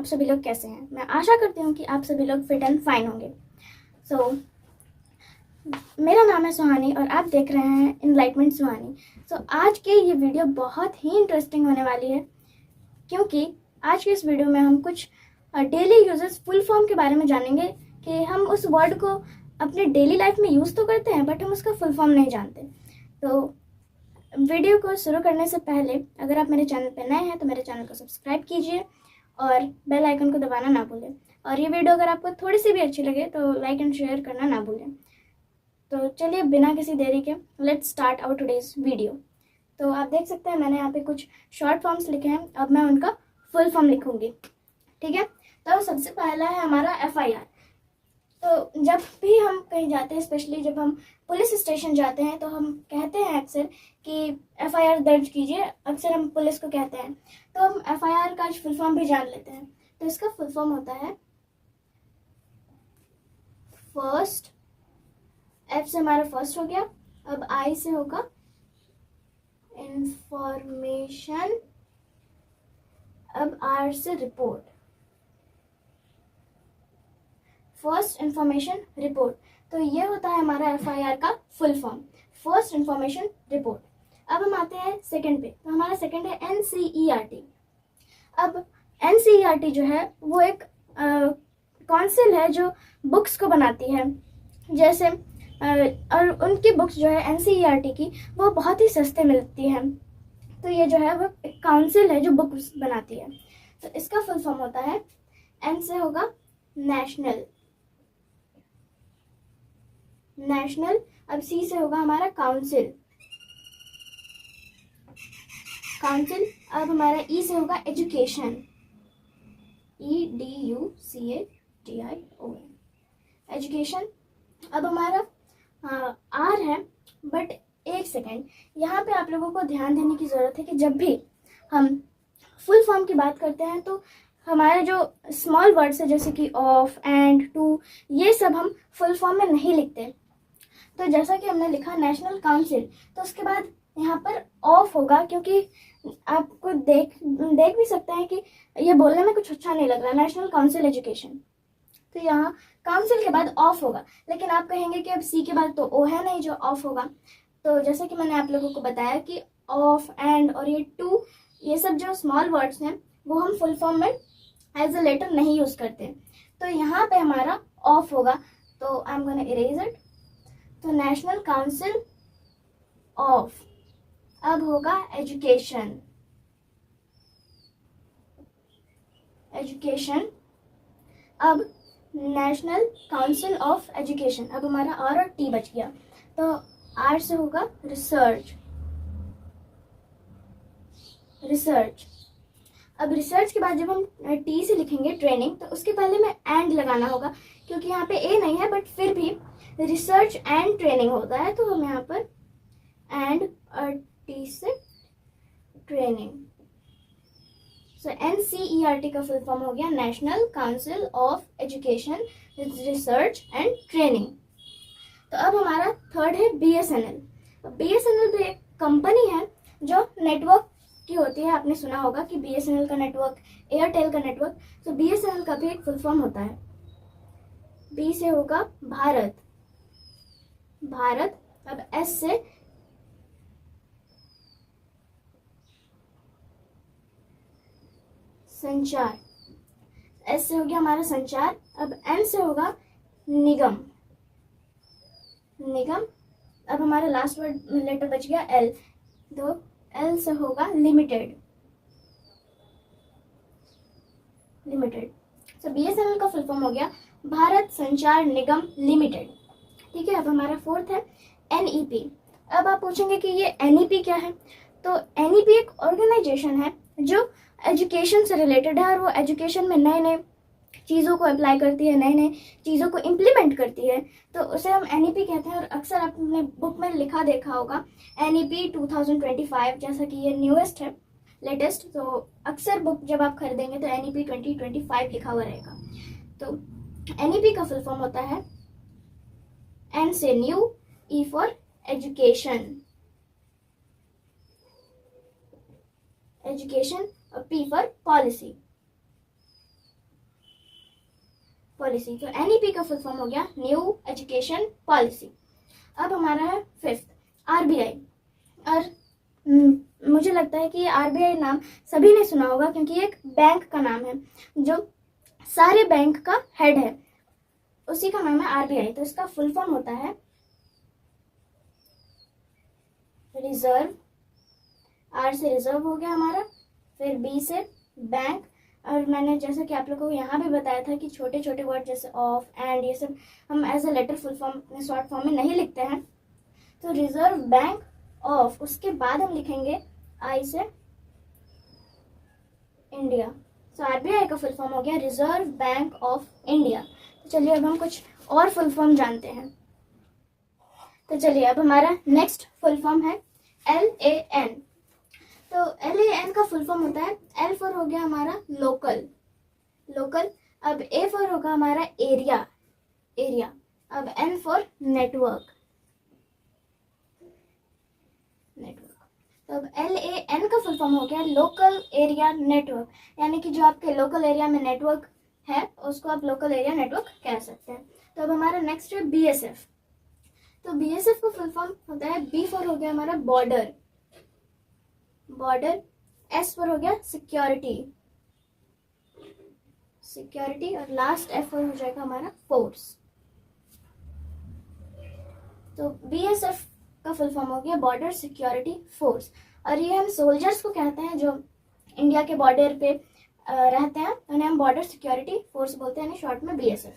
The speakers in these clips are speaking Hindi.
सभी लोग कैसे हैं। मैं आशा करती हूँ कि आप सभी लोग फिट एंड फाइन होंगे। मेरा नाम है सुहानी और आप देख रहे हैं इनलाइटमेंट सुहानी। आज के ये वीडियो बहुत ही इंटरेस्टिंग होने वाली है, क्योंकि आज के इस वीडियो में हम कुछ डेली यूजेस फुल फॉर्म के बारे में जानेंगे कि हम उस वर्ड को अपने डेली लाइफ में यूज़ तो करते हैं बट हम उसका फुल फॉर्म नहीं जानते। तो वीडियो को शुरू करने से पहले अगर आप मेरे चैनल पर नए हैं तो मेरे चैनल को सब्सक्राइब कीजिए और बेल आइकन को दबाना ना भूलें। और ये वीडियो अगर आपको थोड़ी सी भी अच्छी लगे तो लाइक एंड शेयर करना ना भूलें। तो चलिए बिना किसी देरी के let's start our today's video. तो आप देख सकते हैं मैंने यहाँ पे कुछ शॉर्ट फॉर्म्स लिखे हैं, अब मैं उनका फुल फॉर्म लिखूंगी। ठीक है, तो सबसे पहला है हमारा FIR। तो जब भी हम कहीं जाते हैं, स्पेशली जब हम पुलिस स्टेशन जाते हैं, तो हम कहते हैं अक्सर कि FIR दर्ज कीजिए। अक्सर हम पुलिस को कहते हैं, तो हम FIR का फुल फॉर्म भी जान लेते हैं। तो इसका फुल फॉर्म होता है फर्स्ट, F से हमारा फर्स्ट हो गया। अब I से होगा इंफॉर्मेशन, अब R से रिपोर्ट। फर्स्ट इंफॉर्मेशन रिपोर्ट, तो ये होता है हमारा FIR का full form, first information report. अब हम आते हैं सेकंड पे, तो हमारा सेकंड है NCERT। अब NCERT जो है वो एक काउंसिल है जो बुक्स को बनाती है, जैसे और उनकी बुक्स जो है NCERT की वो बहुत ही सस्ते मिलती हैं। तो ये जो है वो एक काउंसिल है जो बुक्स बनाती है। तो इसका फुल फॉर्म होता है, N से होगा नेशनल, नेशनल। अब C से होगा हमारा काउंसिल, काउंसिल। अब हमारा E से होगा एजुकेशन, EDUCATION, एजुकेशन। अब हमारा R है, बट एक सेकेंड, यहाँ पे आप लोगों को ध्यान देने की ज़रूरत है कि जब भी हम फुल फॉर्म की बात करते हैं तो हमारे जो स्मॉल वर्ड्स है जैसे कि ऑफ, एंड, टू, ये सब हम फुल फॉर्म में नहीं लिखते। तो जैसा कि हमने लिखा नेशनल काउंसिल, तो उसके बाद यहाँ पर ऑफ होगा, क्योंकि आपको देख भी सकते हैं कि ये बोलने में कुछ अच्छा नहीं लग रहा, नेशनल काउंसिल एजुकेशन। तो यहाँ काउंसिल के बाद ऑफ होगा, लेकिन आप कहेंगे कि अब C के बाद तो O है नहीं जो ऑफ होगा। तो जैसा कि मैंने आप लोगों को बताया कि ऑफ, एंड और ये टू, ये सब जो स्मॉल वर्ड्स हैं वो हम फुल फॉर्म में एज अ लेटर नहीं यूज करते। तो यहाँ पे हमारा ऑफ होगा, तो I am gonna erase it. तो नेशनल काउंसिल ऑफ। अब होगा एजुकेशन, एजुकेशन। अब नेशनल काउंसिल ऑफ एजुकेशन। अब हमारा R और T बच गया, तो R से होगा रिसर्च, रिसर्च। अब रिसर्च के बाद जब हम T से लिखेंगे ट्रेनिंग, तो उसके पहले में एंड लगाना होगा, क्योंकि यहाँ पे A नहीं है, बट फिर भी रिसर्च एंड ट्रेनिंग होता है, तो हम यहाँ पर एंड और T से ट्रेनिंग। सो NCERT का फुल फॉर्म हो गया national council of education, research and training. तो अब हमारा थर्ड है BSNL। BSNL भी एक कंपनी है जो नेटवर्क की होती है। आपने सुना होगा कि BSNL का नेटवर्क, एयरटेल का नेटवर्क। तो BSNL का भी एक फुल फॉर्म होता है। B से होगा भारत, भारत। अब S से संचार, S से हो गया हमारा संचार। अब N से होगा निगम, निगम। अब हमारा लास्ट वर्ड लेटर बच गया L, तो L से होगा लिमिटेड, लिमिटेड। तो BSNL का फुल फॉर्म हो गया भारत संचार निगम लिमिटेड। ठीक है, अब हमारा फोर्थ है NEP। अब आप पूछेंगे कि ये NEP क्या है, तो NEP एक ऑर्गेनाइजेशन है जो एजुकेशन से रिलेटेड है, और वो एजुकेशन में नए नए चीज़ों को अप्लाई करती है, नए नए चीज़ों को इम्प्लीमेंट करती है, तो उसे हम NEP कहते हैं। और अक्सर आपने बुक में लिखा देखा होगा NEP 2025, जैसा कि ये न्यूएस्ट है, लेटेस्ट। तो अक्सर बुक जब आप खरीदेंगे तो NEP 2025 लिखा हुआ रहेगा। तो NEP का फुल फॉर्म होता है N से new, E for education, education, और P फॉर पॉलिसी। पॉलिसी। तो NEP का फुल फॉर्म हो गया न्यू एजुकेशन पॉलिसी। अब हमारा है 5th RBI। और मुझे लगता है कि ये RBI नाम सभी ने सुना होगा, क्योंकि ये एक बैंक का नाम है जो सारे बैंक का हेड है, उसी का नाम है RBI। तो इसका फुल फॉर्म होता है रिजर्व, R से रिजर्व हो गया हमारा, फिर B से बैंक। और मैंने जैसा कि आप लोगों को यहाँ भी बताया था कि छोटे छोटे वर्ड जैसे ऑफ, एंड, ये सब हम as a letter full form short form में नहीं लिखते हैं। तो रिजर्व बैंक ऑफ, उसके बाद हम लिखेंगे I से इंडिया। तो RBI का फुल फॉर्म हो गया रिजर्व बैंक ऑफ इंडिया। तो चलिए अब हम कुछ और फुल फॉर्म जानते हैं। तो चलिए अब हमारा नेक्स्ट फुल फॉर्म है LAN। तो LAN का फुल फॉर्म होता है, L फॉर हो गया हमारा लोकल, लोकल। अब A फॉर होगा हमारा एरिया, एरिया। अब N फॉर नेटवर्क, नेटवर्क। तो अब LAN का फुल फॉर्म हो गया लोकल एरिया नेटवर्क, यानी कि जो आपके लोकल एरिया में नेटवर्क है उसको आप लोकल एरिया नेटवर्क कह सकते हैं। तो अब हमारा नेक्स्ट है BSF। तो BSF का फुल फॉर्म होता है, B फॉर हो गया हमारा बॉर्डर, बॉर्डर। S फॉर हो गया सिक्योरिटी, सिक्योरिटी। और लास्ट F फॉर हो जाएगा हमारा फोर्स। तो BSF का फुल फॉर्म हो गया बॉर्डर सिक्योरिटी फोर्स। और ये हम सोल्जर्स को कहते हैं जो इंडिया के बॉर्डर पे रहते हैं, उन्हें हम बॉर्डर सिक्योरिटी फोर्स बोलते हैं, शॉर्ट में BSF।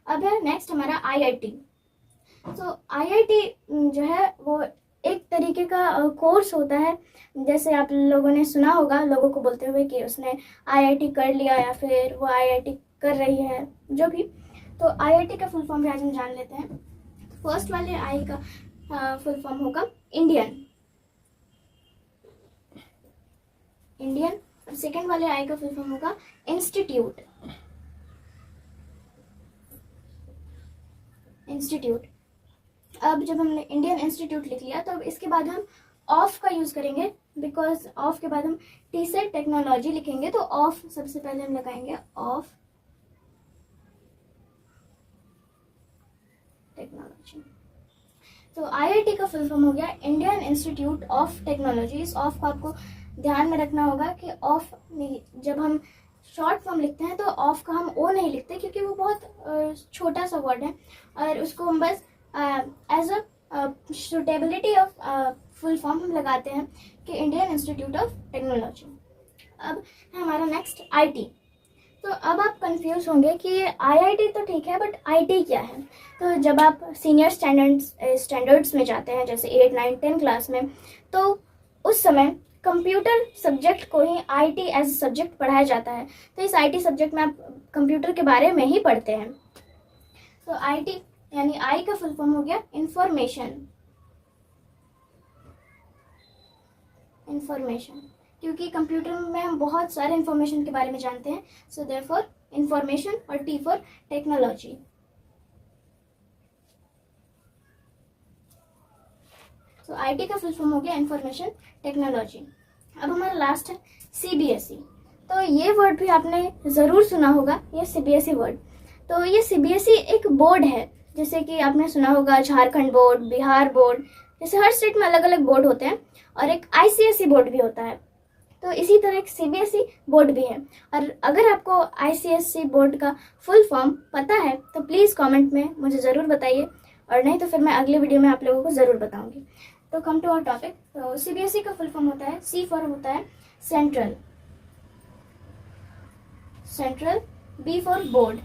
अब है नेक्स्ट हमारा IIT। तो IIT जो है वो एक तरीके का कोर्स होता है, जैसे आप लोगों ने सुना होगा लोगों को बोलते हुए कि उसने IIT कर लिया या फिर वो IIT कर रही है, जो भी। तो IIT का फुल फॉर्म भी आज हम जान लेते हैं। फर्स्ट वाले I का फुल फॉर्म होगा इंडियन, इंडियन। और सेकेंड वाले I का फुल फॉर्म होगा इंस्टीट्यूट, इंस्टीट्यूट। अब जब हमने इंडियन इंस्टीट्यूट लिख लिया तो अब इसके बाद हम ऑफ का यूज करेंगे, बिकॉज ऑफ के बाद हम T से टेक्नोलॉजी लिखेंगे। तो ऑफ सबसे पहले हम लगाएंगे, ऑफ टेक्नोलॉजी। तो IIT का फुल फॉर्म हो गया इंडियन इंस्टीट्यूट ऑफ टेक्नोलॉजी। इस ऑफ को आपको ध्यान में रखना होगा कि ऑफ जब हम शॉर्ट फॉर्म लिखते हैं तो ऑफ का हम ओ नहीं लिखते, क्योंकि वो बहुत छोटा सा वर्ड है और उसको हम बस as a suitability of full form हम लगाते हैं कि इंडियन इंस्टीट्यूट ऑफ टेक्नोलॉजी। अब है हमारा नेक्स्ट IT। तो अब आप कंफ्यूज होंगे कि IIT तो ठीक है, बट IT क्या है। तो जब आप सीनियर स्टैंडर्ड्स में जाते हैं, जैसे 8, 9, 10 क्लास में, तो उस समय कंप्यूटर सब्जेक्ट को ही IT एज सब्जेक्ट पढ़ाया जाता है। तो इस IT सब्जेक्ट में आप कंप्यूटर के बारे में ही पढ़ते हैं। तो IT यानी I का फुल फॉर्म हो गया इंफॉर्मेशन, इंफॉर्मेशन, क्योंकि कंप्यूटर में हम बहुत सारे इंफॉर्मेशन के बारे में जानते हैं। So therefore information. और T फॉर टेक्नोलॉजी। तो IT का फुल फॉर्म हो गया इंफॉर्मेशन टेक्नोलॉजी। अब हमारा लास्ट है CBSE। तो ये वर्ड भी आपने ज़रूर सुना होगा, ये CBSE वर्ड। तो ये CBSE एक बोर्ड है, जैसे कि आपने सुना होगा झारखंड बोर्ड, बिहार बोर्ड, जैसे हर स्टेट में अलग अलग बोर्ड होते हैं। और एक ICSE बोर्ड भी होता है। तो इसी तरह एक CBSE बोर्ड भी है। और अगर आपको ICSE बोर्ड का फुल फॉर्म पता है तो प्लीज़ कमेंट में मुझे ज़रूर बताइए, और नहीं तो फिर मैं अगले वीडियो में आप लोगों को ज़रूर बताऊंगी। तो कम टू आवर टॉपिक। तो CBSE का फुल फॉर्म होता है, C फॉर होता है central, central. B for board,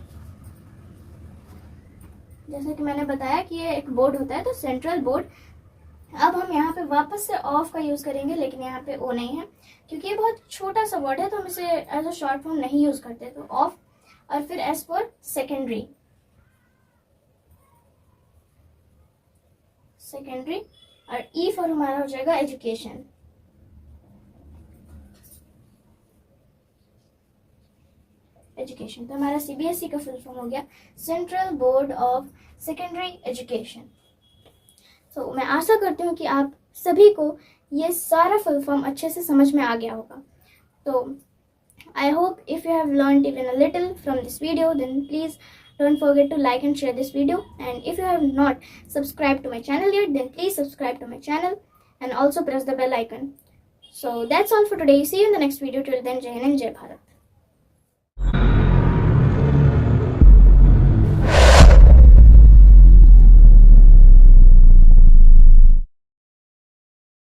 जैसे कि मैंने बताया कि ये एक बोर्ड होता है, तो सेंट्रल बोर्ड। अब हम यहाँ पे वापस से ऑफ का यूज करेंगे, लेकिन यहाँ पे ओ नहीं है क्योंकि ये बहुत छोटा सा वर्ड है, तो हम इसे एज अ शॉर्ट फॉर्म नहीं यूज करते। तो ऑफ। और फिर S फॉर सेकेंडरी, सेकेंडरी। और E फॉर हमारा हो जाएगा एजुकेशन, एजुकेशन। तो हमारा CBSE का फुल फॉर्म हो गया central board of secondary education. तो मैं आशा करती हूँ कि आप सभी को ये सारा फुल फॉर्म अच्छे से समझ में आ गया होगा। तो I hope if you have learned even a little from this video, then please Don't forget to like and share this video, and if you have not subscribed to my channel yet, then please subscribe to my channel and also press the bell icon. So that's all for today. See you in the next video. Till then, Jai Hind and Jai Bharat.